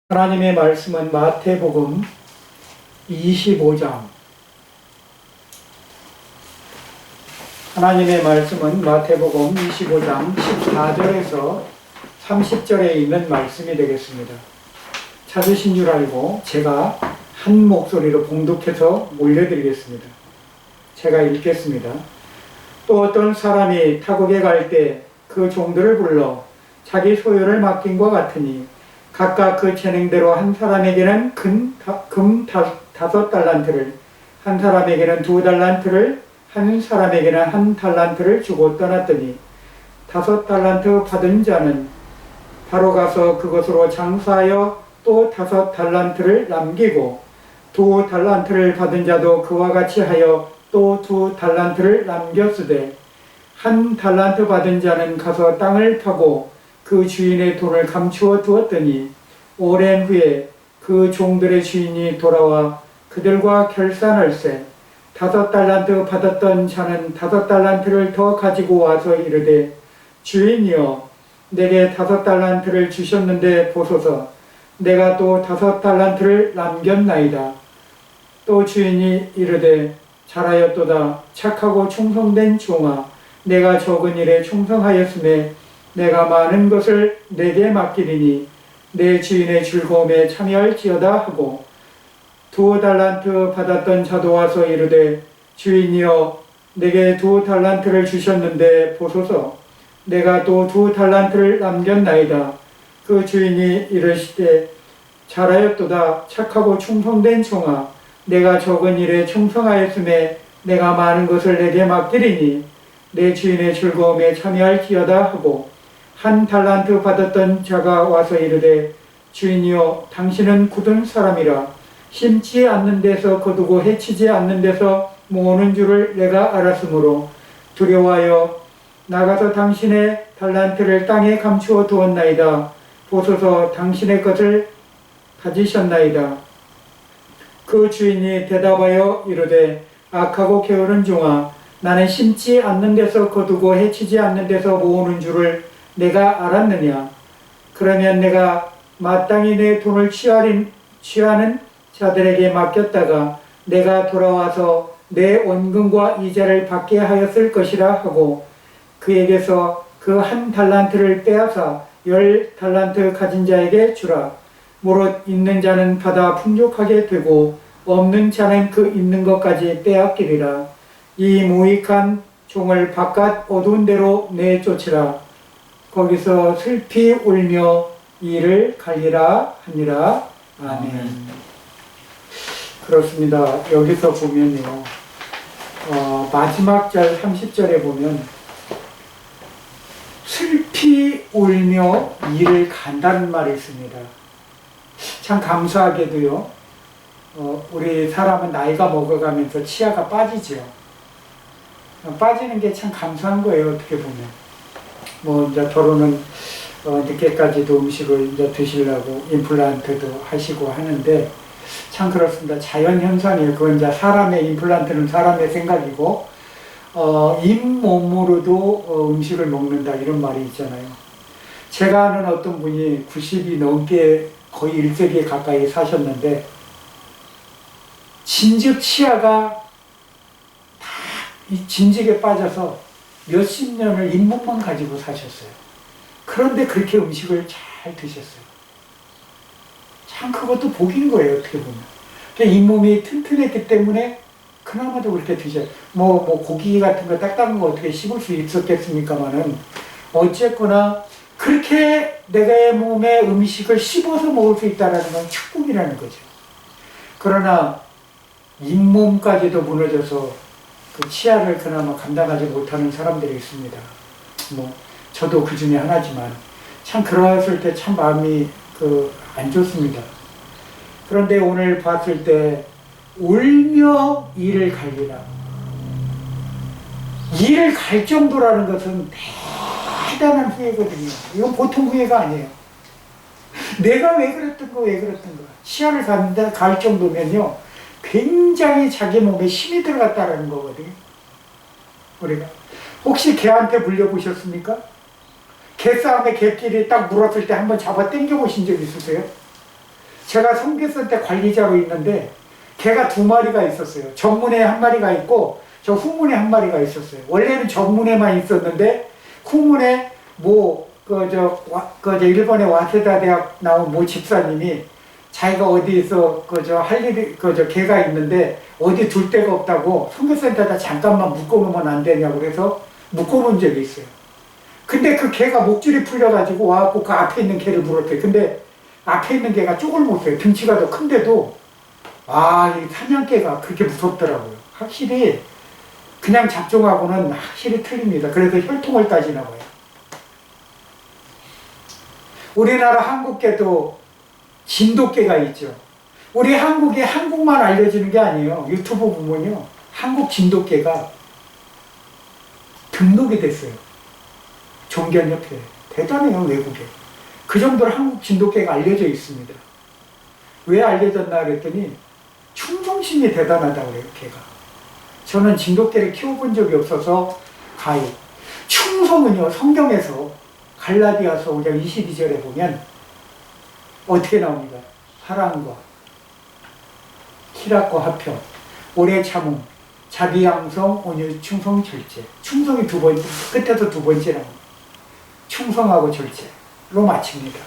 하나님의 말씀은 마태복음 25장. 하나님의 말씀은 마태복음 25장 14절에서 30절에 있는 말씀이 되겠습니다. 찾으신 줄 알고 제가 한 목소리로 봉독해서 올려드리겠습니다. 제가 읽겠습니다. 또 어떤 사람이 타국에 갈 때 그 종들을 불러 자기 소유를 맡긴 것 같으니 각각 그 재능대로 한 사람에게는 금 5달란트를, 한 사람에게는 2달란트를, 한 사람에게는 1달란트를 주고 떠났더니 5달란트 받은 자는 바로 가서 그것으로 장사하여 또 5달란트를 남기고 2달란트를 받은 자도 그와 같이 하여 또 2달란트를 남겼으되 1달란트 받은 자는 가서 땅을 파고 그 주인의 돈을 감추어 두었더니 오랜 후에 그 종들의 주인이 돌아와 그들과 결산할세 5달란트 받았던 자는 5달란트를 더 가지고 와서 이르되 주인이여 내게 5달란트를 주셨는데 보소서 내가 또 5달란트를 남겼나이다. 또 주인이 이르되 잘하였도다 착하고 충성된 종아 내가 적은 일에 충성하였음에 내가 많은 것을 내게 맡기리니 내 주인의 즐거움에 참여할지어다 하고 2달란트 받았던 자도 와서 이르되 주인이여 내게 2달란트를 주셨는데 보소서 내가 또 2달란트를 남겼나이다. 그 주인이 이르시되 잘하였도다 착하고 충성된 종아 내가 적은 일에 충성하였음에 내가 많은 것을 내게 맡기리니 내 주인의 즐거움에 참여할지어다 하고 1달란트 받았던 자가 와서 이르되 주인이여 당신은 굳은 사람이라 심지 않는 데서 거두고 해치지 않는 데서 모으는 줄을 내가 알았으므로 두려워하여 나가서 당신의 달란트를 땅에 감추어 두었나이다. 보소서 당신의 것을 가지셨나이다. 그 주인이 대답하여 이르되 악하고 게으른 종아 나는 심지 않는 데서 거두고 해치지 않는 데서 모으는 줄을 내가 알았느냐. 그러면 내가 마땅히 내 돈을 취하는 자들에게 맡겼다가 내가 돌아와서 내 원금과 이자를 받게 하였을 것이라 하고 그에게서 그 1달란트를 빼앗아 10달란트 가진 자에게 주라. 무릇 있는 자는 받아 풍족하게 되고 없는 자는 그 있는 것까지 빼앗기리라. 이 무익한 종을 바깥 어두운 데로 내쫓으라. 거기서 슬피 울며 이를 갈리라 하니라. 아멘. 그렇습니다. 여기서 보면요. 마지막 절 30절에 보면 슬피 울며 이를 간다는 말이 있습니다. 참 감사하게도요. 우리 사람은 나이가 먹어가면서 치아가 빠지죠. 빠지는 게 참 감사한 거예요. 어떻게 보면. 이제 결혼은 늦게까지도 음식을 이제 드시려고 임플란트도 하시고 하는데 참 그렇습니다. 자연 현상이에요. 그건 이제 사람의 임플란트는 사람의 생각이고 잇몸으로도 음식을 먹는다 이런 말이 있잖아요. 제가 아는 어떤 분이 90이 넘게 거의 1세기에 가까이 사셨는데 진즉 치아가 이 진직에 빠져서 몇십 년을 잇몸만 가지고 사셨어요. 그런데 그렇게 음식을 잘 드셨어요. 참 그것도 복인 거예요. 어떻게 보면. 잇몸이 튼튼했기 때문에 그나마도 그렇게 드셔요. 고기 같은 거 딱딱한 거 어떻게 씹을 수 있었겠습니까마는 어쨌거나 그렇게 내 몸의 음식을 씹어서 먹을 수 있다는 건 축복이라는 거죠. 그러나 잇몸까지도 무너져서 그 치아를 그나마 감당하지 못하는 사람들이 있습니다. 저도 그 중에 하나지만 참 그랬을 때 참 마음이 안 좋습니다. 그런데 오늘 봤을 때 울며 이를 갈리라. 이를 갈 정도라는 것은 대단한 후회거든요. 이건 보통 후회가 아니에요. 내가 왜 그랬던 거, 왜 그랬던 거. 시야를 갈 정도면요, 굉장히 자기 몸에 힘이 들어갔다라는 거거든요. 우리가. 혹시 개한테 물려보셨습니까? 개싸움에 개끼리 딱 물었을 때 한번 잡아 당겨보신 적 있으세요? 제가 성교선 때 관리자로 있는데, 개가 2마리가 있었어요. 전문에 1마리가 있고, 저 후문에 1마리가 있었어요. 원래는 전문에만 있었는데, 후문에 일본의 와세다 대학 나온 집사님이 자기가 어디서 할 일이, 개가 있는데, 어디 둘 데가 없다고 선교센터에다 잠깐만 묶어놓으면 안 되냐고 그래서 묶어놓은 적이 있어요. 근데 그 개가 목줄이 풀려가지고 와갖고 그 앞에 있는 개를 물었대요. 근데 앞에 있는 개가 쪽을 못 써요. 등치가 더 큰데도, 이 사냥개가 그렇게 무섭더라고요. 확실히, 그냥 잡종하고는 확실히 틀립니다. 그래서 혈통을 따지나 봐요. 우리나라 한국개도 진돗개가 있죠. 우리 한국에 한국만 알려지는 게 아니에요. 유튜브 보면요, 한국 진돗개가 등록이 됐어요. 종견협회에. 대단해요, 외국에. 그 정도로 한국 진돗개가 알려져 있습니다. 왜 알려졌나 그랬더니 충성심이 대단하다고 해요, 개가. 저는 진돗개를 키워본 적이 없어서 가요. 충성은요, 성경에서 갈라디아서 5장 22절에 보면 어떻게 나옵니까? 사랑과 희락과 화평, 오래 참음, 자비 양성, 온유, 충성, 절제. 충성이 2번째, 끝에서 2번째라고. 충성하고 절제로 마칩니다.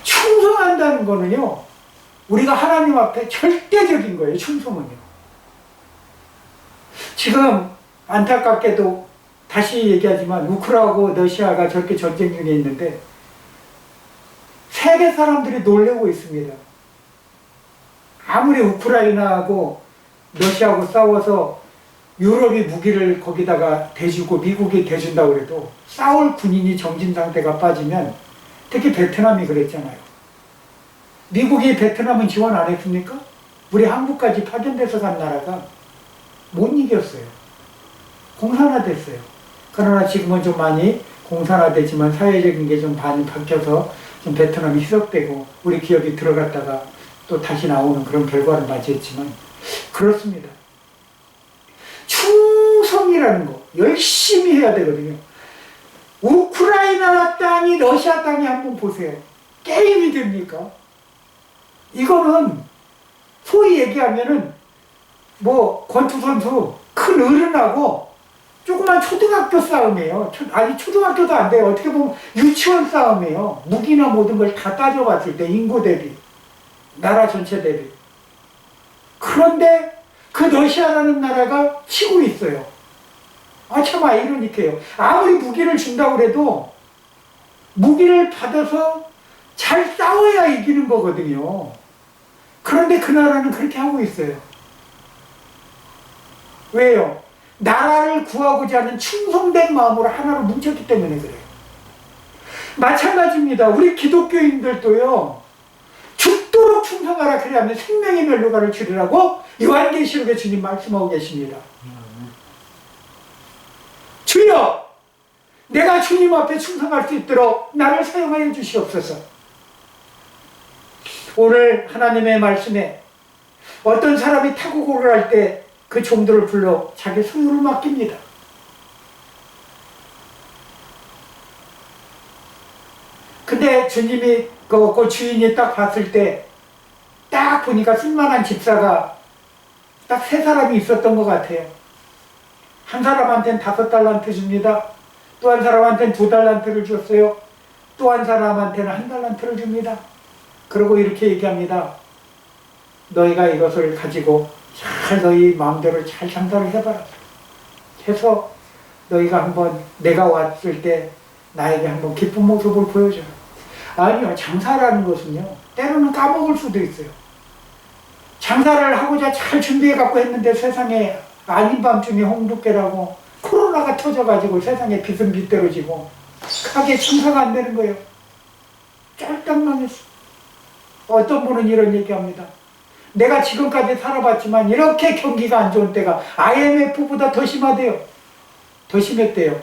충성한다는 거는요, 우리가 하나님 앞에 절대적인 거예요, 충성은요. 지금 안타깝게도 다시 얘기하지만 우크라이나하고 러시아가 저렇게 전쟁 중에 있는데 세계 사람들이 놀래고 있습니다. 아무리 우크라이나하고 러시아하고 싸워서 유럽이 무기를 거기다가 대주고 미국이 대준다고 해도 싸울 군인이 정신 상태가 빠지면, 특히 베트남이 그랬잖아요. 미국이 베트남은 지원 안 했습니까? 우리 한국까지 파견돼서 간 나라가 못 이겼어요. 공산화됐어요. 그러나 지금은 좀 많이 공산화되지만 사회적인 게 좀 많이 바뀌어서 좀 베트남이 희석되고 우리 기업이 들어갔다가 또 다시 나오는 그런 결과를 맞이했지만, 그렇습니다. 충성이라는 거 열심히 해야 되거든요. 우크라이나 땅이 러시아 땅이 한번 보세요. 게임이 됩니까? 이거는 소위 얘기하면은 권투 선수 큰 어른하고 조그만 초등학교 싸움이에요. 아니, 초등학교도 안 돼요. 어떻게 보면 유치원 싸움이에요. 무기나 모든 걸 다 따져봤을 때, 인구 대비, 나라 전체 대비. 그런데 그 러시아라는 나라가 치고 있어요. 참 아이러니해요. 아무리 무기를 준다고 해도 무기를 받아서 잘 싸워야 이기는 거거든요. 그런데 그 나라는 그렇게 하고 있어요. 왜요? 나라를 구하고자 하는 충성된 마음으로 하나로 뭉쳤기 때문에 그래요. 마찬가지입니다. 우리 기독교인들도요, 죽도록 충성하라, 그래야면 생명의 멸류관을 주리라고 요한계시록에 주님 말씀하고 계십니다. 주여, 내가 주님 앞에 충성할 수 있도록 나를 사용하여 주시옵소서. 오늘 하나님의 말씀에 어떤 사람이 타국을 할 때 그 종들을 불러 자기 소유를 맡깁니다. 근데 주님이 그 주인이 딱 봤을 때 딱 보니까 쓸만한 집사가 딱 3사람이 있었던 것 같아요. 한 사람한테는 5달란트 줍니다. 또 한 사람한테는 2달란트를 줬어요. 또 한 사람한테는 1달란트를 줍니다. 그리고 이렇게 얘기합니다. 너희가 이것을 가지고 잘 너희 마음대로 잘 장사를 해봐라. 해서 너희가 한번 내가 왔을 때 나에게 한번 기쁜 모습을 보여줘라. 아니요, 장사라는 것은요, 때로는 까먹을 수도 있어요. 장사를 하고자 잘 준비해갖고 했는데 세상에 아닌 밤중에 홍두깨라고 코로나가 터져가지고 세상에 빚은 빚대로 지고 가게 장사가 안 되는 거예요. 쫄딱 망했어. 어떤 분은 이런 얘기합니다. 내가 지금까지 살아봤지만 이렇게 경기가 안 좋은 때가 IMF보다 더 심하대요. 더 심했대요.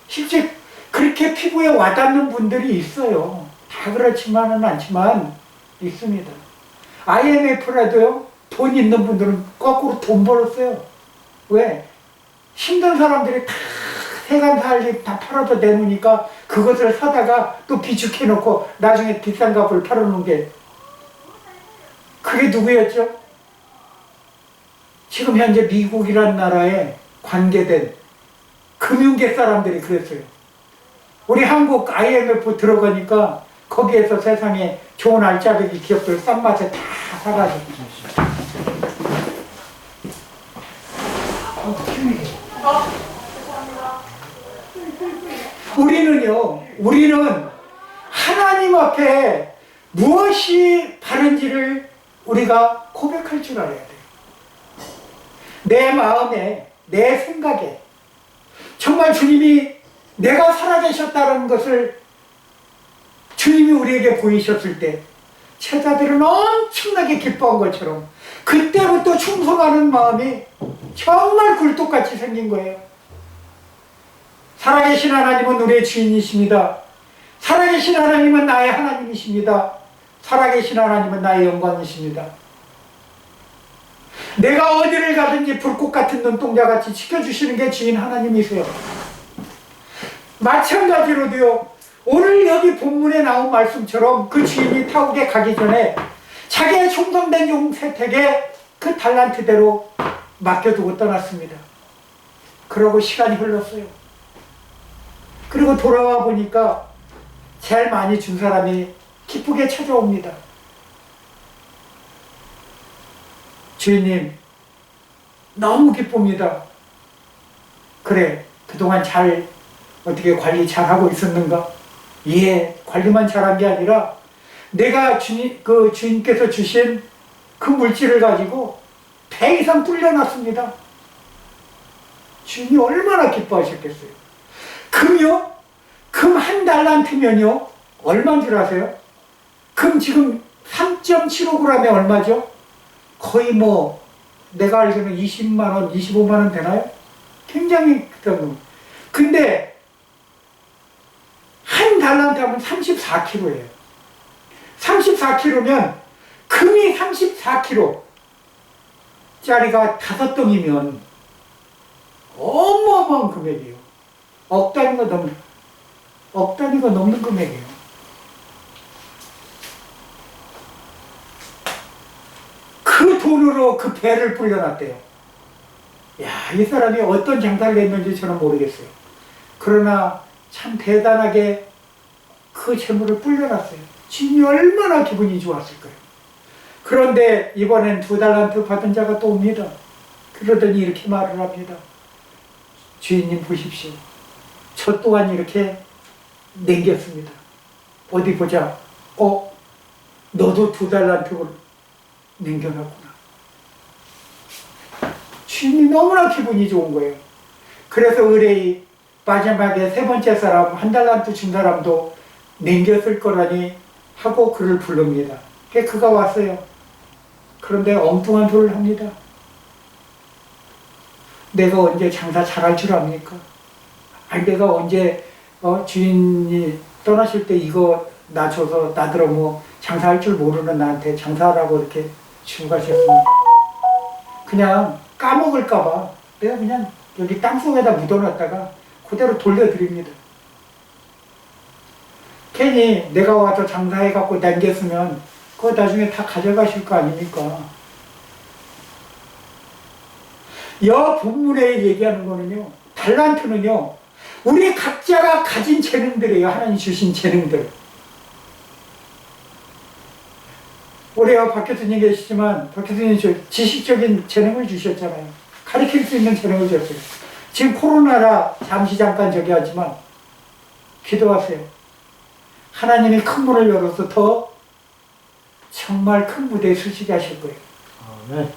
실제 그렇게 피부에 와닿는 분들이 있어요. 다 그렇지만은 않지만 있습니다. IMF라도요, 돈 있는 분들은 거꾸로 돈 벌었어요. 왜? 힘든 사람들이 다 세간 살림 다 팔아서 내놓으니까 그것을 사다가 또 비축해놓고 나중에 비싼 값을 팔아놓은 게, 그게 누구였죠? 지금 현재 미국이란 나라에 관계된 금융계 사람들이 그랬어요. 우리 한국 IMF 들어가니까 거기에서 세상에 좋은 알짜배기 기업들 싼 맛에 다 사가지고. 우리는 하나님 앞에 무엇이 바른지를 우리가 고백할 줄 알아야 돼요. 내 마음에, 내 생각에 정말 주님이 내가 살아계셨다는 것을 주님이 우리에게 보이셨을 때 제자들은 엄청나게 기뻐한 것처럼 그때부터 충성하는 마음이 정말 굴뚝같이 생긴 거예요. 살아계신 하나님은 우리의 주인이십니다. 살아계신 하나님은 나의 하나님이십니다. 살아계신 하나님은 나의 영광이십니다. 내가 어디를 가든지 불꽃 같은 눈동자같이 지켜주시는 게 주인 하나님이세요. 마찬가지로도요, 오늘 여기 본문에 나온 말씀처럼 그 주인이 타국에 가기 전에 자기의 충성된 용세택에 그 달란트대로 맡겨두고 떠났습니다. 그러고 시간이 흘렀어요. 그리고 돌아와 보니까 제일 많이 준 사람이 기쁘게 찾아옵니다. 주인님, 너무 기쁩니다. 그래, 그동안 잘 어떻게 관리 잘하고 있었는가? 예, 관리만 잘한 게 아니라 내가 주인께서 주신 그 물질을 가지고 배 이상 불려놨습니다. 주인이 얼마나 기뻐하셨겠어요. 금요? 금 한 달란트면요, 얼마인 줄 아세요? 금 지금 3.75g에 얼마죠? 거의 뭐 내가 알기로는 20만원, 25만원 되나요? 굉장히 비싼. 근데 한 달란트 하면 34kg예요. 34kg면 금이 34kg 짜리가 5덩이면 어마어마한 금액이에요. 억 단위가 넘는 금액이에요. 그 돈으로 그 배를 불려놨대요. 야, 이 사람이 어떤 장사를 했는지 저는 모르겠어요. 그러나 참 대단하게 그 재물을 불려놨어요. 주인이 얼마나 기분이 좋았을 거예요. 그런데 이번엔 2달란트 받은 자가 또 옵니다. 그러더니 이렇게 말을 합니다. 주인님 보십시오. 저 또한 이렇게 남겼습니다. 어디 보자. 너도 2달란트를 남겨놨구나. 주인이 너무나 기분이 좋은 거예요. 그래서 의뢰이 마지막에 3번째 사람, 1달란트 준 사람도 남겼을 거라니 하고 그를 부릅니다. 그가 왔어요. 그런데 엉뚱한 소리를 합니다. 내가 언제 장사 잘할 줄 압니까? 아니, 내가 언제 주인이 떠나실 때 이거 나 줘서 나더러 뭐 장사할 줄 모르는 나한테 장사하라고 이렇게 주고 가셨습니다. 그냥 까먹을까봐 내가 그냥 여기 땅속에다 묻어놨다가 그대로 돌려드립니다. 괜히 내가 와서 장사해갖고 남겼으면 그거 나중에 다 가져가실 거 아닙니까? 여 본문에 얘기하는 거는요, 달란트는요, 우리 각자가 가진 재능들이에요. 하나님 주신 재능들. 우리 박 교수님 계시지만 박 교수님 지식적인 재능을 주셨잖아요. 가르칠 수 있는 재능을 주셨어요. 지금 코로나라 잠시 잠깐 저기 하지만 기도하세요. 하나님이 큰 문을 열어서 더 정말 큰 무대에 서시게 하실 거예요. 네.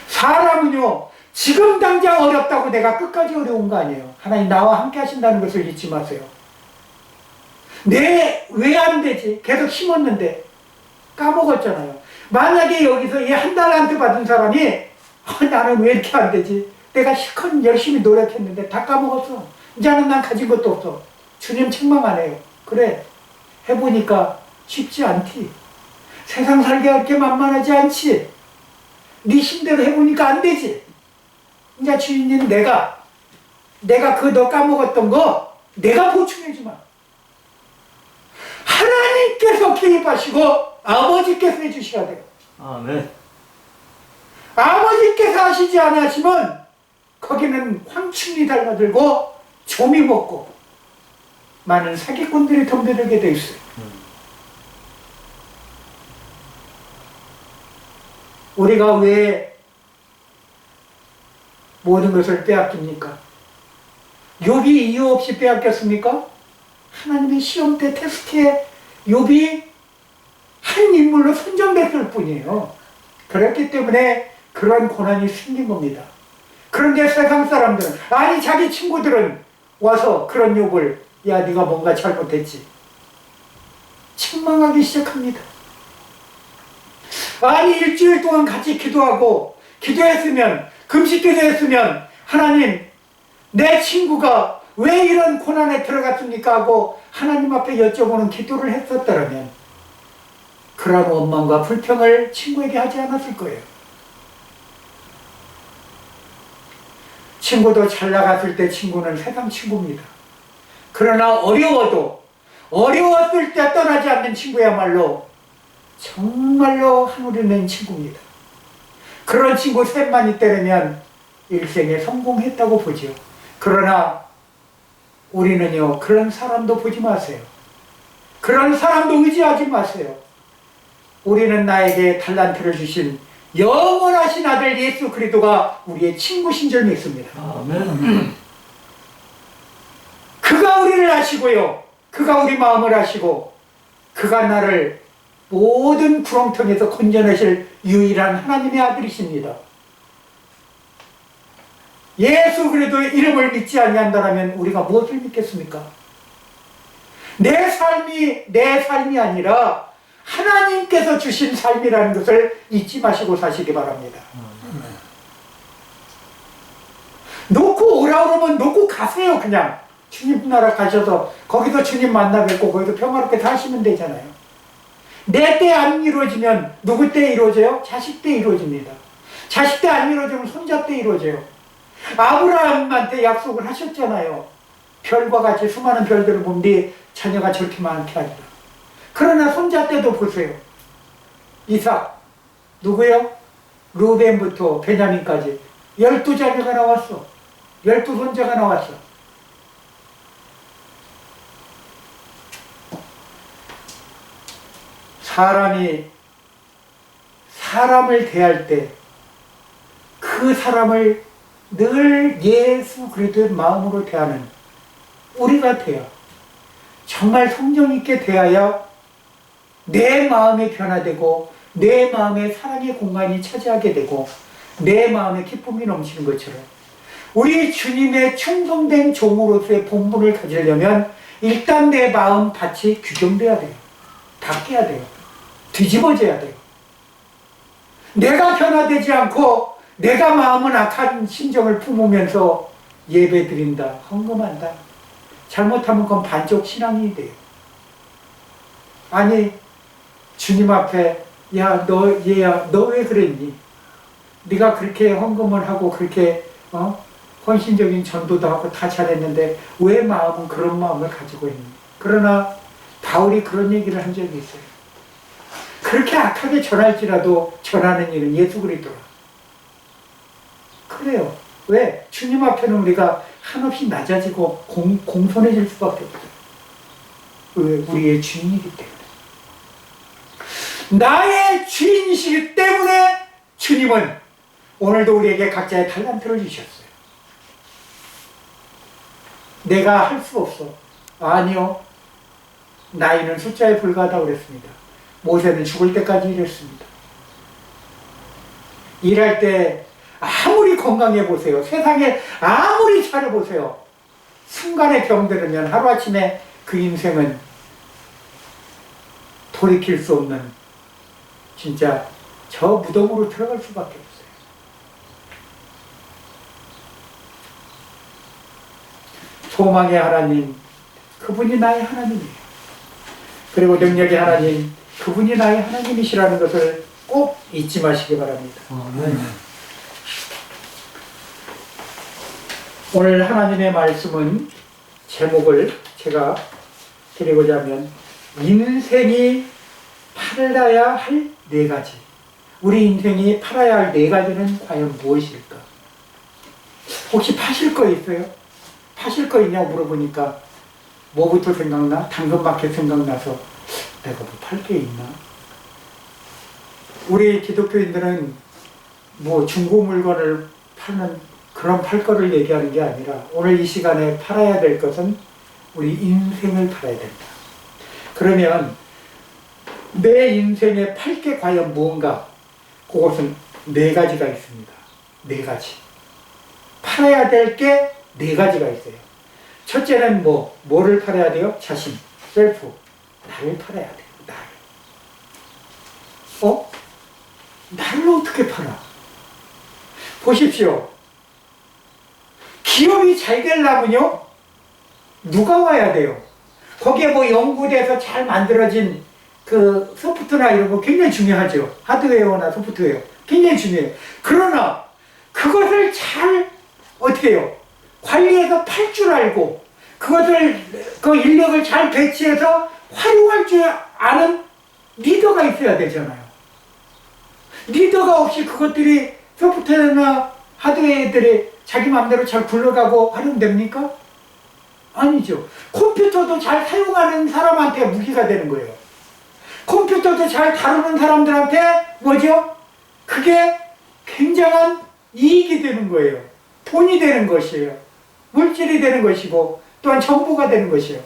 사람은요, 지금 당장 어렵다고 내가 끝까지 어려운 거 아니에요. 하나님 나와 함께 하신다는 것을 잊지 마세요. 왜 안 되지? 계속 심었는데 까먹었잖아요. 만약에 여기서 이 1달란트 받은 사람이 나는 왜 이렇게 안 되지? 내가 실컷 열심히 노력했는데 다 까먹었어. 이제는 난 가진 것도 없어. 주님 책망 안 해요. 그래, 해보니까 쉽지 않지. 세상 살기 그렇게 만만하지 않지. 네 힘대로 해보니까 안 되지. 이제 주인님 내가 그 너 까먹었던 거 내가 보충해주마. 하나님께서 개입하시고 아버지께서 해주셔야 돼요. 아멘. 아버지께서 하시지 않으시면 거기는 황충이 달라들고 조미 먹고 많은 사기꾼들이 덤벼들게 돼 있어요. 우리가 왜 모든 것을 빼앗깁니까? 욥이 이유 없이 빼앗겼습니까? 하나님의 시험 때 테스트에 욥이 한 인물로 선정됐을 뿐이에요. 그렇기 때문에 그런 고난이 생긴 겁니다. 그런데 세상 사람들은, 아니 자기 친구들은 와서 그런 욥을 야 네가 뭔가 잘못했지, 책망하기 시작합니다. 아니 일주일 동안 같이 기도하고 기도했으면, 금식 기도했으면 하나님 내 친구가 왜 이런 고난에 들어갔습니까 하고 하나님 앞에 여쭤보는 기도를 했었다면 그런 원망과 불평을 친구에게 하지 않았을 거예요. 친구도 잘 나갔을 때 친구는 세상 친구입니다. 그러나 어려웠을 때 떠나지 않는 친구야말로 정말로 하늘이는 친구입니다. 그런 친구 셋만 있다면 일생에 성공했다고 보죠. 그러나 우리는요, 그런 사람도 보지 마세요. 그런 사람도 의지하지 마세요. 우리는 나에게 달란트를 주신 영원하신 아들 예수 그리스도가 우리의 친구신 줄 믿습니다. 아멘. 그가 우리를 아시고요, 그가 우리 마음을 아시고, 그가 나를 모든 구렁텅이에서 건져내실 유일한 하나님의 아들이십니다. 예수 그리스도의 이름을 믿지 아니한다면 우리가 무엇을 믿겠습니까? 내 삶이 아니라 하나님께서 주신 삶이라는 것을 잊지 마시고 사시기 바랍니다. 놓고 오라 그러면 놓고 가세요. 그냥 주님 나라 가셔서 거기서 주님 만나 뵙고 거기서 평화롭게 사시면 되잖아요. 내 때 안 이루어지면 누구 때 이루어져요? 자식 때 이루어집니다. 자식 때 안 이루어지면 손자 때 이루어져요. 아브라함한테 약속을 하셨잖아요. 별과 같이 수많은 별들을 본 뒤 자녀가 저렇게 많게 하리라. 그러나 손자 때도 보세요. 이삭 누구요? 루벤부터 베냐민까지 12자녀가 나왔어. 12손자가 나왔어. 사람이 사람을 대할 때 그 사람을 늘 예수 그리스도의 마음으로 대하는 우리가 돼야, 정말 성령 있게 대하여 내 마음이 변화되고 내 마음에 사랑의 공간이 차지하게 되고 내 마음에 기쁨이 넘치는 것처럼 우리 주님의 충성된 종으로서의 본분을 가지려면 일단 내 마음 밭이 규정돼야 돼요. 바뀌어야 돼요. 뒤집어져야 돼요. 내가 변화되지 않고 내가 마음은 악한 심정을 품으면서 예배 드린다, 헌금한다, 잘못하면 그건 반쪽 신앙이 돼요. 아니 주님 앞에 야 너 얘야 너 왜 그랬니? 네가 그렇게 헌금을 하고 그렇게 헌신적인 전도도 하고 다 잘했는데 왜 마음은 그런 마음을 가지고 있니? 그러나 바울이 그런 얘기를 한 적이 있어요. 그렇게 악하게 전할지라도 전하는 일은 예수 그리스도라. 그래요. 왜? 주님 앞에는 우리가 한없이 낮아지고 공손해질 수밖에 없어요. 왜? 우리의 주인이기 때문에. 나의 주인이시기 때문에 주님은 오늘도 우리에게 각자의 달란트를 주셨어요. 내가 할 수 없어. 아니요. 나이는 숫자에 불과하다고 그랬습니다. 모세는 죽을 때까지 일했습니다. 일할 때 아무리 건강해 보세요. 세상에 아무리 잘해보세요. 순간에 병들으면 하루아침에 그 인생은 돌이킬 수 없는 진짜 저 무덤으로 들어갈 수밖에 없어요. 소망의 하나님, 그분이 나의 하나님이에요. 그리고 능력의 하나님, 그분이 나의 하나님이시라는 것을 꼭 잊지 마시기 바랍니다. 오늘 하나님의 말씀은 제목을 제가 드리고자 하면 인생이 팔아야 할 네 가지. 우리 인생이 팔아야 할 네 가지는 과연 무엇일까? 혹시 파실 거 있어요? 파실 거 있냐고 물어보니까 뭐부터 생각나? 당근마켓 생각나서 내가 뭐 팔 게 있나? 우리 기독교인들은 뭐 중고 물건을 파는 그런 팔 거를 얘기하는 게 아니라 오늘 이 시간에 팔아야 될 것은 우리 인생을 팔아야 된다. 그러면 내 인생에 팔 게 과연 무언가? 그것은 네 가지가 있습니다. 네 가지. 팔아야 될 게 네 가지가 있어요. 첫째는 뭐를 팔아야 돼요? 자신, 셀프. 나를 팔아야 돼요. 나를. 나를 어떻게 팔아? 보십시오. 기업이 잘 되려면요, 누가 와야 돼요? 거기에 뭐 연구돼서 잘 만들어진 그 소프트나 이런 거 굉장히 중요하죠. 하드웨어나 소프트웨어. 굉장히 중요해요. 그러나 그것을 잘 어떻게 해요? 관리해서 팔 줄 알고 그것을 그 인력을 잘 배치해서 활용할 줄 아는 리더가 있어야 되잖아요. 리더가 없이 그것들이 소프트웨어나 하드웨어들이 자기 마음대로 잘 굴러가고 활용됩니까? 아니죠. 컴퓨터도 잘 사용하는 사람한테 무기가 되는 거예요. 컴퓨터도 잘 다루는 사람들한테 뭐죠? 그게 굉장한 이익이 되는 거예요. 돈이 되는 것이에요. 물질이 되는 것이고 또한 정보가 되는 것이에요.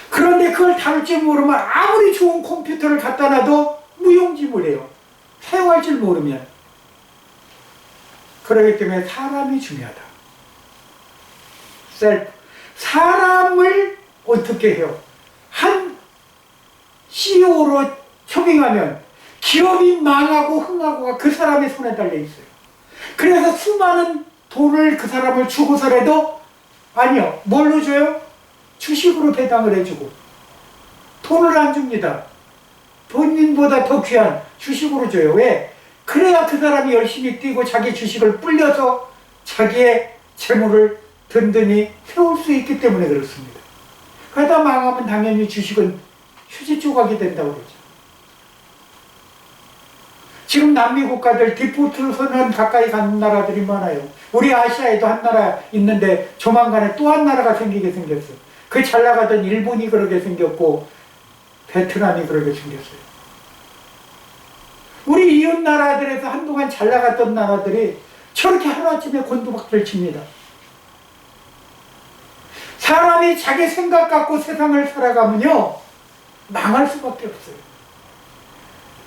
그런데 그걸 다룰 줄 모르면 아무리 좋은 컴퓨터를 갖다 놔도 무용지물이에요. 사용할 줄 모르면. 그렇기 때문에 사람이 중요하다. 셀프. 사람을 어떻게 해요? 한 CEO로 초빙하면 기업이 망하고 흥하고가 그 사람의 손에 달려 있어요. 그래서 수많은 돈을 그 사람을 주고서라도 아니요. 뭘로 줘요? 주식으로 배당을 해주고 돈을 안 줍니다. 본인보다 더 귀한 주식으로 줘요. 왜? 그래야 그 사람이 열심히 뛰고 자기 주식을 불려서 자기의 재물을 든든히 세울 수 있기 때문에 그렇습니다. 그러다 망하면 당연히 주식은 휴지 조각이 된다고 그러죠. 지금 남미 국가들 디폴트 선언 가까이 간 나라들이 많아요. 우리 아시아에도 한 나라 있는데 조만간에 또 한 나라가 생기게 생겼어요. 그 잘 나가던 일본이 그러게 생겼고 베트남이 그러게 생겼어요. 우리 이웃 나라들에서 한동안 잘 나갔던 나라들이 저렇게 하루아침에 곤두박질 칩니다. 사람이 자기 생각 갖고 세상을 살아가면요 망할 수밖에 없어요.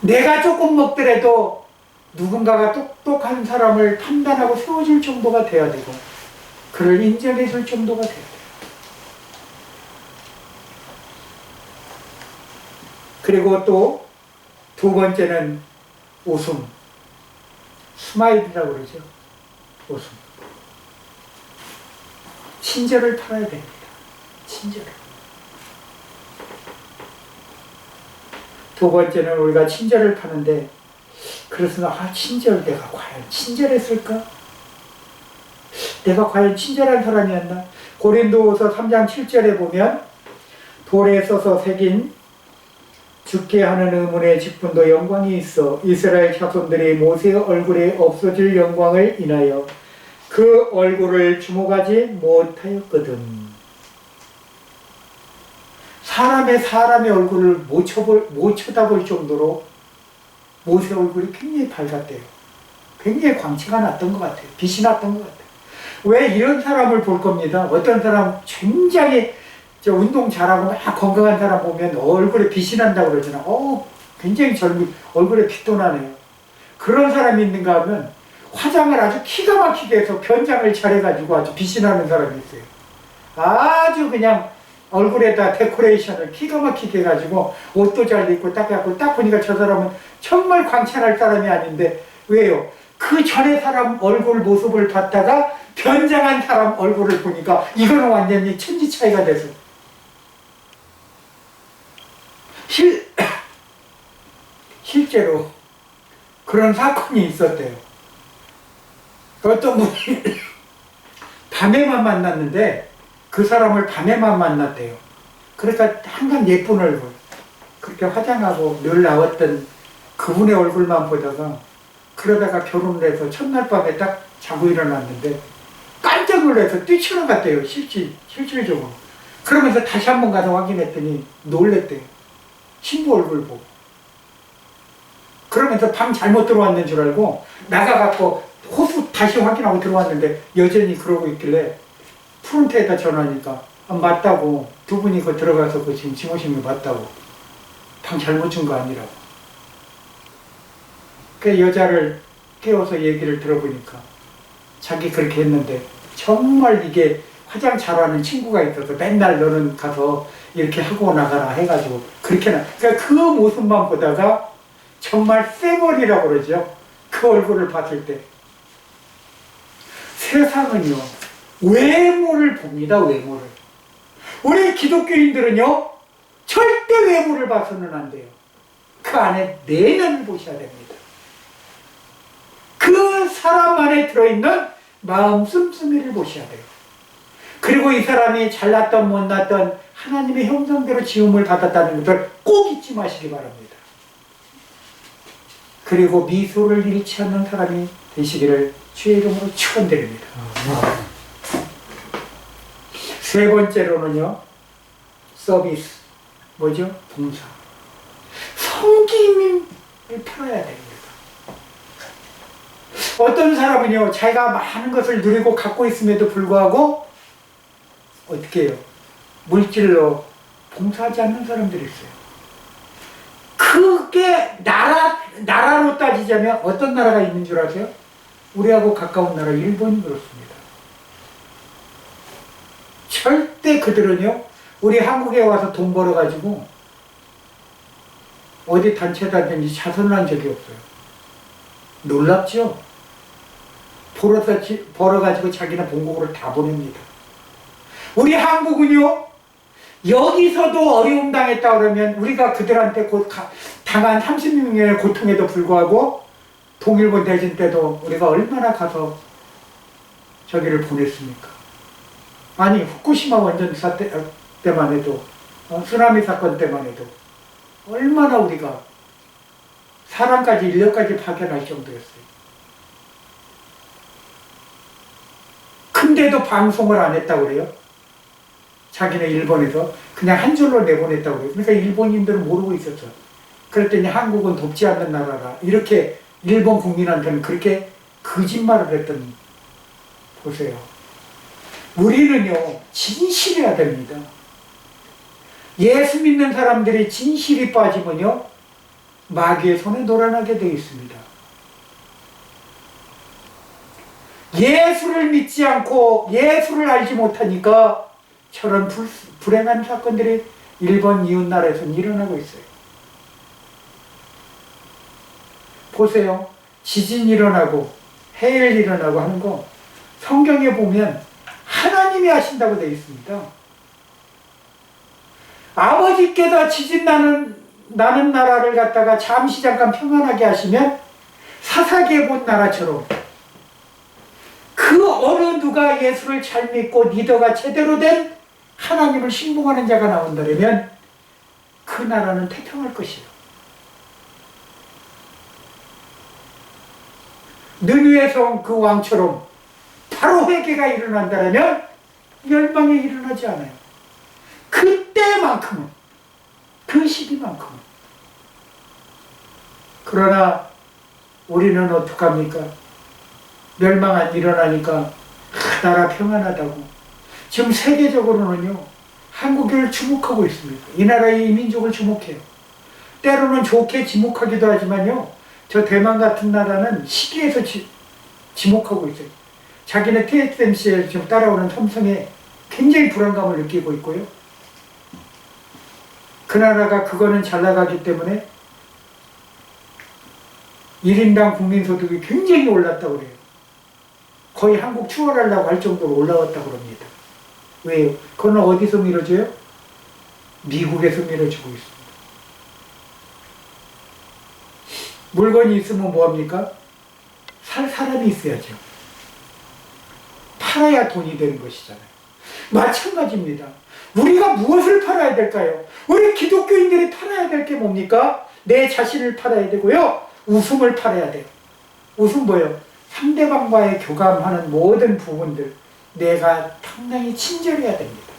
내가 조금 먹더라도 누군가가 똑똑한 사람을 판단하고 세워줄 정도가 돼야 되고 그를 인정해 줄 정도가 돼야 돼요. 그리고 또 두 번째는 웃음. 스마일이라고 그러죠. 웃음. 친절을 팔아야 됩니다. 친절을. 두 번째는 우리가 친절을 파는데 그래서 친절 내가 과연 친절했을까? 내가 과연 친절한 사람이었나? 고린도후서 3장 7절에 보면 돌에 써서 새긴 죽게 하는 의문의 직분도 영광이 있어 이스라엘 자손들이 모세의 얼굴에 없어질 영광을 인하여 그 얼굴을 주목하지 못하였거든. 사람의 얼굴을 못 쳐다볼 정도로 모세 얼굴이 굉장히 밝았대요. 굉장히 광채가 났던 것 같아요. 빛이 났던 것 같아요. 왜 이런 사람을 볼 겁니다. 어떤 사람 굉장히 운동 잘하고 막 건강한 사람 보면 얼굴에 빛이 난다고 그러잖아요. 굉장히 얼굴에 빛도 나네요. 그런 사람이 있는가 하면 화장을 아주 기가 막히게 해서 변장을 잘해가지고 아주 빛이 나는 사람이 있어요. 아주 그냥 얼굴에다 데코레이션을 기가 막히게 해가지고 옷도 잘 입고 딱 해갖고 딱 보니까 저 사람은 정말 광채날 사람이 아닌데 왜요? 그 전에 사람 얼굴 모습을 봤다가 변장한 사람 얼굴을 보니까 이거는 완전히 천지 차이가 돼서 실제로 그런 사건이 있었대요. 어떤 분이 밤에만 만났는데 그 사람을 밤에만 만났대요. 그러니까 항상 예쁜 얼굴, 그렇게 화장하고 늘 나왔던 그분의 얼굴만 보다가, 그러다가 결혼을 해서 첫날 밤에 딱 자고 일어났는데 깜짝 놀라서 뛰쳐나갔대요. 실질적으로. 그러면서 다시 한번 가서 확인했더니 놀랬대요. 신부 얼굴 보고. 그러면서 방 잘못 들어왔는 줄 알고 나가갖고 호수 다시 확인하고 들어왔는데 여전히 그러고 있길래 프론트에다 전화하니까 맞다고, 두 분이 그 들어가서 그 지금 짐 오신 게 맞다고, 방 잘못 준 거 아니라고. 그 여자를 깨워서 얘기를 들어보니까 자기 그렇게 했는데 정말 이게 화장 잘하는 친구가 있어서 맨날 너는 가서 이렇게 하고 나가라 해가지고 그렇게 그러니까 그 모습만 보다가 정말 쌩얼이라고 그러죠. 그 얼굴을 봤을 때 세상은요 외모를 봅니다. 외모를. 우리 기독교인들은요 절대 외모를 봐서는 안 돼요. 그 안에 내면을 보셔야 됩니다. 그 사람 안에 들어있는 마음 씀씀이를 보셔야 돼요. 그리고 이 사람이 잘났던 못났던 하나님의 형상대로 지음을 받았다는 것을 꼭 잊지 마시기 바랍니다. 그리고 미소를 잃지 않는 사람이 되시기를 주의 이름으로 축원드립니다. 세 번째로는요, 서비스, 뭐죠? 봉사. 섬김을 펴야 됩니다. 어떤 사람은요, 자기가 많은 것을 누리고 갖고 있음에도 불구하고 어떻게 해요? 물질로 봉사하지 않는 사람들이 있어요. 그게 나라로 따지자면 어떤 나라가 있는 줄 아세요? 우리하고 가까운 나라 일본이 그렇습니다. 절대 그들은요, 우리 한국에 와서 돈 벌어가지고 어디 단체다든지 자선을 한 적이 없어요. 놀랍죠? 벌어가지고 자기는 본국으로 다 보냅니다. 우리 한국은요, 여기서도 어려움 당했다 그러면 우리가 그들한테 당한 36년의 고통에도 불구하고 동일본 대진 때도 우리가 얼마나 가서 저기를 보냈습니까? 아니 후쿠시마 원전 사태 때만 해도 쓰나미 사건 때만 해도 얼마나 우리가 사람까지 인력까지 파견할 정도였어요. 근데도 방송을 안 했다고 그래요. 자기네 일본에서 그냥 한 줄로 내보냈다고 그래요. 그러니까 일본인들은 모르고 있었죠. 그랬더니 한국은 돕지 않는 나라라. 이렇게 일본 국민한테는 그렇게 거짓말을 했던, 보세요. 우리는요, 진실해야 됩니다. 예수 믿는 사람들이 진실이 빠지면요, 마귀의 손에 놀아나게 되어 있습니다. 예수를 믿지 않고 예수를 알지 못하니까 저런 불행한 사건들이 일본 이웃나라에서는 일어나고 있어요. 보세요. 지진 일어나고 해일 일어나고 하는 거 성경에 보면 하나님이 하신다고 되어 있습니다. 아버지께서 지진 나는 나라를 갖다가 잠시 잠깐 평안하게 하시면 사사기에 본 나라처럼 그 어느 누가 예수를 잘 믿고 리더가 제대로 된 하나님을 신봉하는 자가 나온다면 그 나라는 태평할 것이에요. 느느의 성 그 왕처럼 바로 회개가 일어난다면 멸망이 일어나지 않아요. 그때만큼은, 그 시기만큼은. 그러나 우리는 어떡합니까? 멸망 안 일어나니까 나라 평안하다고. 지금 세계적으로는요, 한국을 주목하고 있습니다. 이 나라의 이민족을 주목해요. 때로는 좋게 지목하기도 하지만요, 저 대만 같은 나라는 시기에서 지목하고 있어요. 자기네 TSMC에 지금 따라오는 삼성에 굉장히 불안감을 느끼고 있고요. 그 나라가 그거는 잘 나가기 때문에 1인당 국민소득이 굉장히 올랐다고 그래요. 거의 한국 추월하려고 할 정도로 올라왔다고 합니다. 왜요? 그건 어디서 밀어줘요? 미국에서 밀어주고 있습니다. 물건이 있으면 뭐합니까? 살 사람이 있어야죠. 팔아야 돈이 되는 것이잖아요. 마찬가지입니다. 우리가 무엇을 팔아야 될까요? 우리 기독교인들이 팔아야 될 게 뭡니까? 내 자신을 팔아야 되고요. 웃음을 팔아야 돼요. 웃음 뭐예요? 상대방과의 교감하는 모든 부분들 내가 상당히 친절해야 됩니다.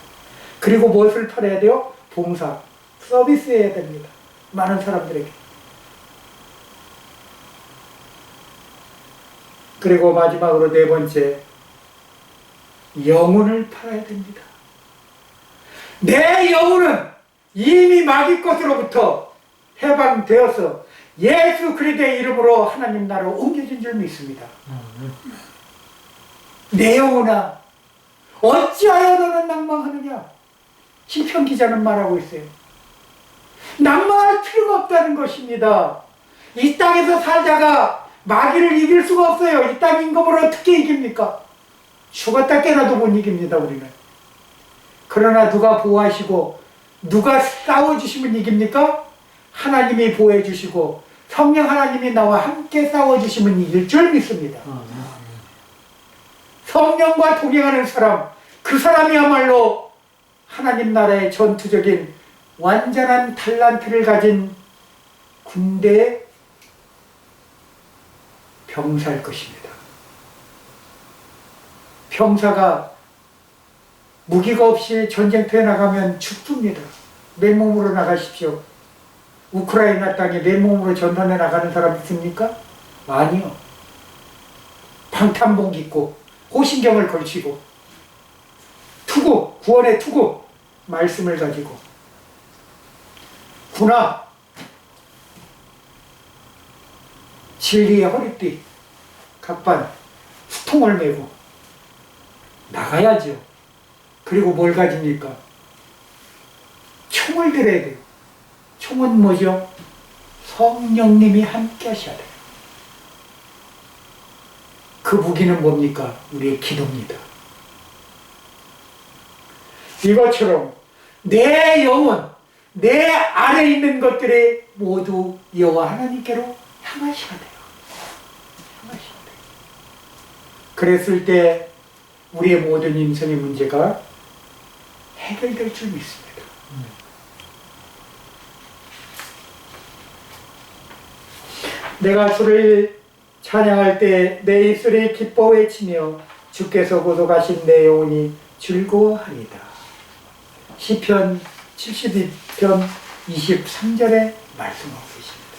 그리고 무엇을 팔아야 돼요? 봉사, 서비스해야 됩니다. 많은 사람들에게. 그리고 마지막으로 네 번째, 영혼을 팔아야 됩니다. 내 영혼은 이미 마귀 것으로부터 해방되어서 예수 그리스도의 이름으로 하나님 나라로 옮겨진 줄 믿습니다. 내 영혼아, 어찌하여 너는 낭망하느냐? 시편 기자는 말하고 있어요. 낭망할 필요가 없다는 것입니다. 이 땅에서 살다가 마귀를 이길 수가 없어요. 이 땅 임금을 어떻게 이깁니까? 죽었다 깨나도 못 이깁니다, 우리는. 그러나 누가 보호하시고 누가 싸워주시면 이깁니까? 하나님이 보호해주시고 성령 하나님이 나와 함께 싸워주시면 이길 줄 믿습니다. 성령과 동행하는 사람, 그 사람이야말로 하나님 나라의 전투적인 완전한 달란트를 가진 군대의 병사일 것입니다. 병사가 무기가 없이 전쟁터에 나가면 죽습니다. 맨몸으로 나가십시오. 우크라이나 땅에 맨몸으로 전선에 나가는 사람 있습니까? 아니요. 방탄복 입고 호신경을 걸치고 투구, 구원의 투구 말씀을 가지고 군화, 진리의 허리띠, 각반, 수통을 메고 나가야죠. 그리고 뭘 가집니까? 총을 들어야 돼요. 총은 뭐죠? 성령님이 함께 하셔야 돼요. 그 무기는 뭡니까? 우리의 기도입니다. 이것처럼 내 영혼, 내 안에 있는 것들이 모두 여호와 하나님께로 향하셔야 돼요. 향하셔야 돼요. 그랬을 때 우리의 모든 인생의 문제가 해결될 줄 믿습니다. 내가 주를 찬양할 때 내 입술이 기뻐 외치며 주께서 고속하신 내 영혼이 즐거워하리다. 시편 72편 23절에 말씀하고 계십니다.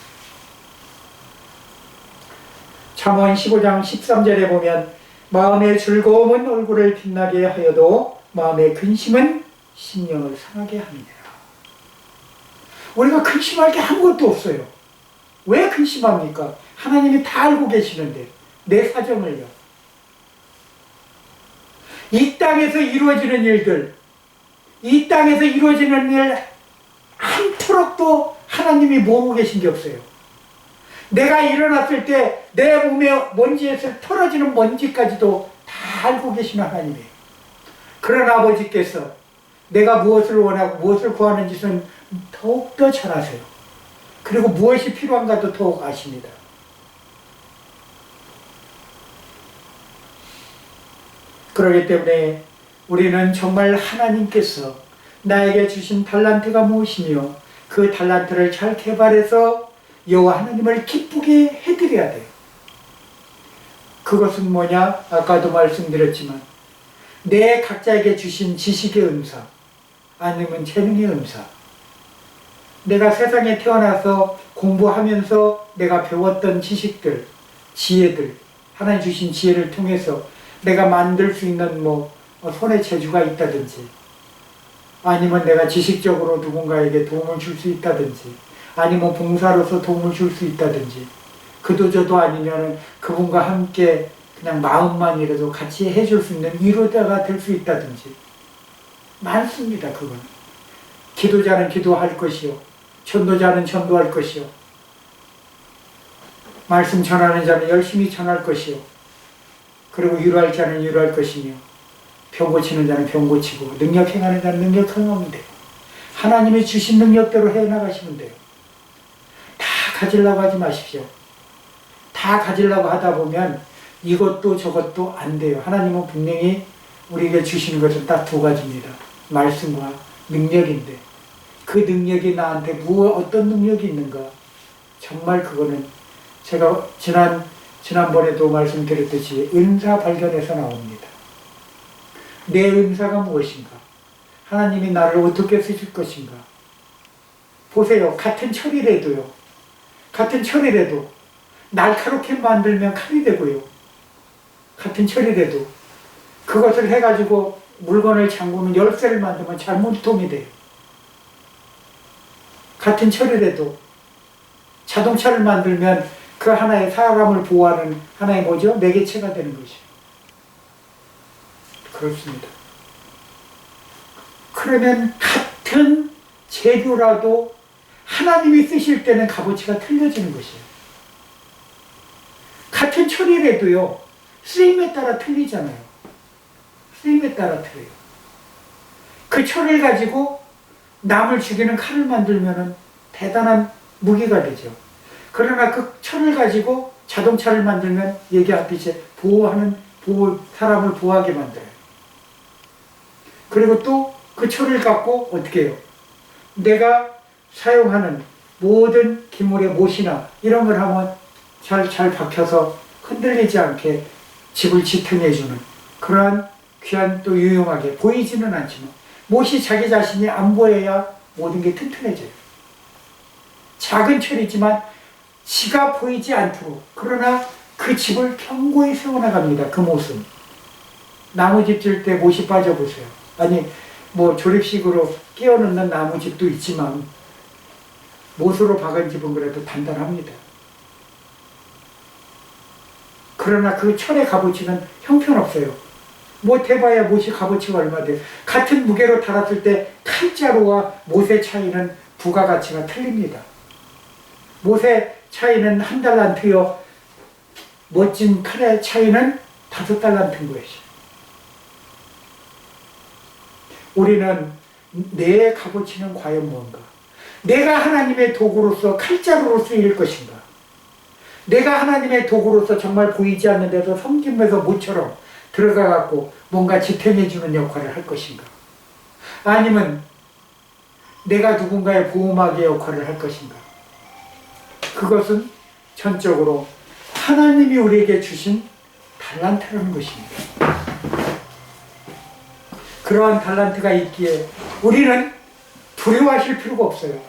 잠언 15장 13절에 보면 마음의 즐거움은 얼굴을 빛나게 하여도 마음의 근심은 심령을 상하게 하느니라. 우리가 근심할 게 아무것도 없어요. 왜 근심합니까? 하나님이 다 알고 계시는데 내 사정을요. 이 땅에서 이루어지는 일들, 이 땅에서 이루어지는 일 한 트럭도 하나님이 모르고 계신 게 없어요. 내가 일어났을 때 내 몸에 먼지에서 털어지는 먼지까지도 다 알고 계시는 하나님이에요. 그런 아버지께서 내가 무엇을 원하고 무엇을 구하는 짓은 더욱더 잘 아세요. 그리고 무엇이 필요한가도 더욱 아십니다. 그렇기 때문에 우리는 정말 하나님께서 나에게 주신 달란트가 무엇이며 그 달란트를 잘 개발해서 여호와 하나님을 기쁘게 해드려야 돼요. 그것은 뭐냐? 아까도 말씀드렸지만 내 각자에게 주신 지식의 은사 아니면 재능의 은사, 내가 세상에 태어나서 공부하면서 내가 배웠던 지식들, 지혜들, 하나님 주신 지혜를 통해서 내가 만들 수 있는 손의 재주가 있다든지, 아니면 내가 지식적으로 누군가에게 도움을 줄 수 있다든지, 아니면 봉사로서 도움을 줄 수 있다든지, 그도저도 아니면 그분과 함께 그냥 마음만이라도 같이 해줄 수 있는 위로자가 될 수 있다든지 많습니다. 그건 기도자는 기도할 것이요, 전도자는 전도할 것이요, 말씀 전하는 자는 열심히 전할 것이요, 그리고 위로할 자는 위로할 것이며, 병 고치는 자는 병 고치고, 능력 행하는 자는 능력 행하면 돼요. 하나님이 주신 능력대로 해나가시면 돼요. 다 가지려고 하지 마십시오. 다 가지려고 하다 보면 이것도 저것도 안 돼요. 하나님은 분명히 우리에게 주시는 것은 딱 두 가지입니다. 말씀과 능력인데 그 능력이 나한테 어떤 능력이 있는가? 정말 그거는 제가 지난번에도 말씀드렸듯이 은사 발견에서 나옵니다. 내 은사가 무엇인가? 하나님이 나를 어떻게 쓰실 것인가? 보세요. 같은 철이라도 날카롭게 만들면 칼이 되고요. 같은 철이라도 그것을 해가지고 물건을 잠그면 열쇠를 만들면 잘못통이 돼요. 같은 철이라도 자동차를 만들면 그 하나의 사람을 보호하는 하나의 뭐죠? 매개체가 되는 것이에요. 그렇습니다. 그러면 같은 재료라도 하나님이 쓰실 때는 값어치가 틀려지는 것이에요. 같은 철이라도요, 쓰임에 따라 틀리잖아요. 쓰임에 따라 틀려요. 그 철을 가지고 남을 죽이는 칼을 만들면 대단한 무기가 되죠. 그러나 그 철을 가지고 자동차를 만들면 얘기하듯이 사람을 보호하게 만들어요. 그리고 또 그 철을 갖고 어떻게 해요? 내가 사용하는 모든 기물의 못이나 이런 걸 하면 잘 박혀서 흔들리지 않게 집을 지탱해주는 그러한 귀한 또 유용하게 보이지는 않지만 못이 자기 자신이 안 보여야 모든 게 튼튼해져요. 작은 철이지만 지가 보이지 않도록 그러나 그 집을 견고히 세워나갑니다. 그 못은. 나무집 질 때 못이 빠져보세요. 아니 뭐 조립식으로 끼워 넣는 나무집도 있지만 못으로 박은 집은 그래도 단단합니다. 그러나 그 철의 값어치는 형편없어요. 못 해봐야 못이 값어치가 얼마 돼요. 같은 무게로 달았을 때 칼자루와 못의 차이는 부가가치가 틀립니다. 못의 차이는 1달란트요. 멋진 칼의 차이는 5달란트인 것이죠. 우리는 내 값어치는 과연 뭔가? 내가 하나님의 도구로서 칼자루로 쓰일 것인가? 내가 하나님의 도구로서 정말 보이지 않는 데서 섬기면서 모처럼 들어가갖고 뭔가 지탱해주는 역할을 할 것인가? 아니면 내가 누군가의 보호막의 역할을 할 것인가? 그것은 전적으로 하나님이 우리에게 주신 달란트라는 것입니다. 그러한 달란트가 있기에 우리는 두려워하실 필요가 없어요.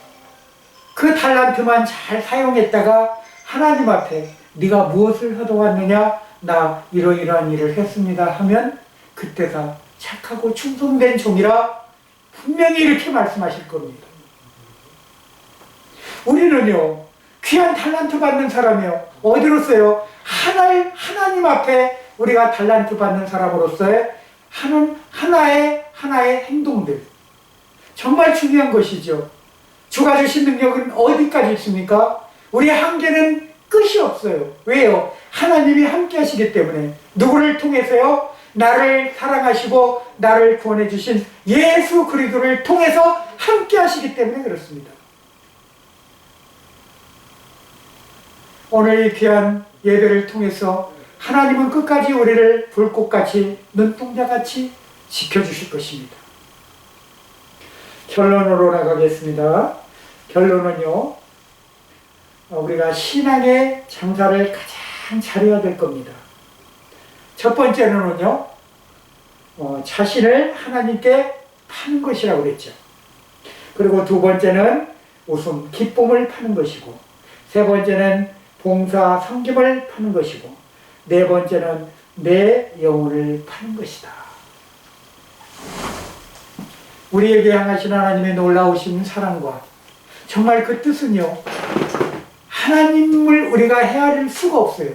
그 달란트만 잘 사용했다가 하나님 앞에 네가 무엇을 하도왔느냐? 나 이러이러한 일을 했습니다 하면 그때가 착하고 충성된 종이라 분명히 이렇게 말씀하실 겁니다. 우리는요 귀한 달란트 받는 사람이요 어디로서요? 하나님 앞에 우리가 달란트 받는 사람으로서의 하나의 행동들 정말 중요한 것이죠. 주가 주신 능력은 어디까지 있습니까? 우리의 한계는 끝이 없어요. 왜요? 하나님이 함께 하시기 때문에. 누구를 통해서요? 나를 사랑하시고 나를 구원해 주신 예수 그리스도를 통해서 함께 하시기 때문에 그렇습니다. 오늘 이 귀한 예배를 통해서 하나님은 끝까지 우리를 불꽃같이 눈동자같이 지켜주실 것입니다. 결론으로 나가겠습니다. 결론은요, 우리가 신앙의 장사를 가장 잘해야 될 겁니다. 첫 번째는요, 자신을 하나님께 파는 것이라고 그랬죠. 그리고 두 번째는 웃음, 기쁨을 파는 것이고, 세 번째는 봉사, 섬김을 파는 것이고, 네 번째는 내 영혼을 파는 것이다. 우리에게 향하신 하나님의 놀라우신 사랑과 정말 그 뜻은요, 하나님을 우리가 헤아릴 수가 없어요.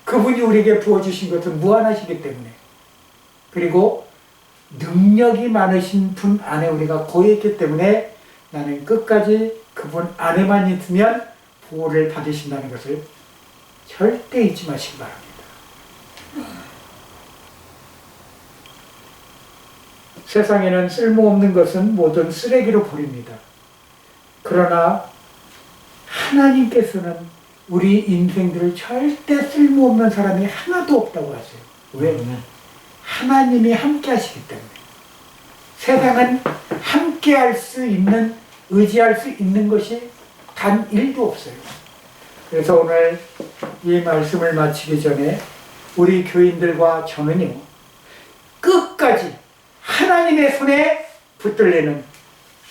그분이 우리에게 부어주신 것은 무한하시기 때문에. 그리고 능력이 많으신 분 안에 우리가 거했기 때문에 나는 끝까지 그분 안에만 있으면 보호를 받으신다는 것을 절대 잊지 마시기 바랍니다. 세상에는 쓸모없는 것은 모든 쓰레기로 버립니다. 그러나 하나님께서는 우리 인생들을 절대 쓸모없는 사람이 하나도 없다고 하세요. 왜? 하나님이 함께 하시기 때문에. 세상은 함께 할 수 있는, 의지할 수 있는 것이 단 1도 없어요. 그래서 오늘 이 말씀을 마치기 전에 우리 교인들과 저는요, 끝까지 하나님의 손에 붙들리는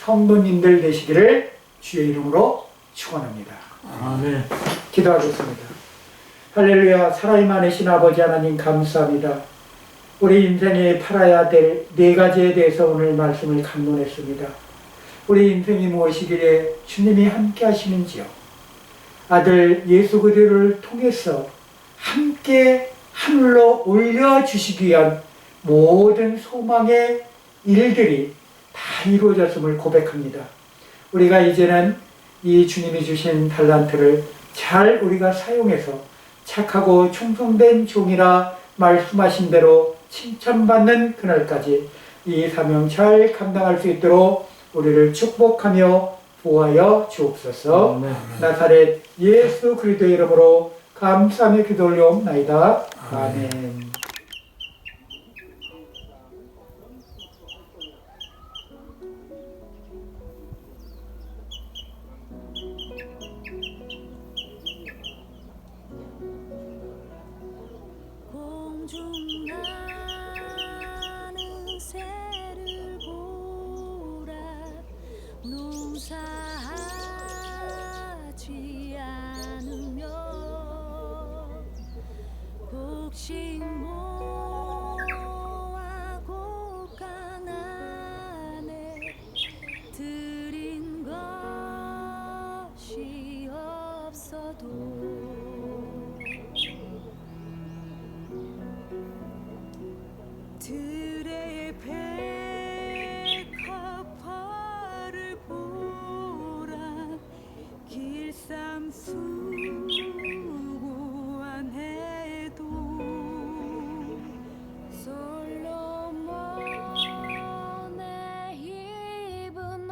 성도님들 되시기를 주의 이름으로 축원합니다. 아멘. 기도하겠습니다. 할렐루야. 살아있는 아버지 하나님 감사합니다. 우리 인생에 팔아야 될 4가지에 대해서 오늘 말씀을 강론했습니다. 우리 인생이 무엇이기에 주님이 함께 하시는지요. 아들 예수 그리스도를 통해서 함께 하늘로 올려주시기 위한 모든 소망의 일들이 다 이루어졌음을 고백합니다. 우리가 이제는 이 주님이 주신 달란트를 잘 우리가 사용해서 착하고 충성된 종이라 말씀하신 대로 칭찬받는 그날까지 이 사명 잘 감당할 수 있도록 우리를 축복하며 보호하여 주옵소서. 나사렛 예수 그리스도의 이름으로 감사하며 기도 올려옵나이다. 아멘. 공중나는 새를 보라 농사하지 않으며 곡식모아 곡간 안에 들인 것이 없어도 들의 백합화를 보라 길쌈 수고한 해도 솔로몬의 입은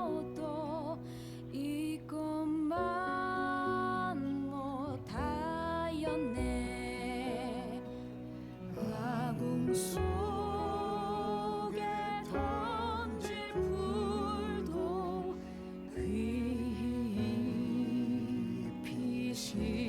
옷도 이것만 못하였네. 아궁 속에 던질 불도 깊이 시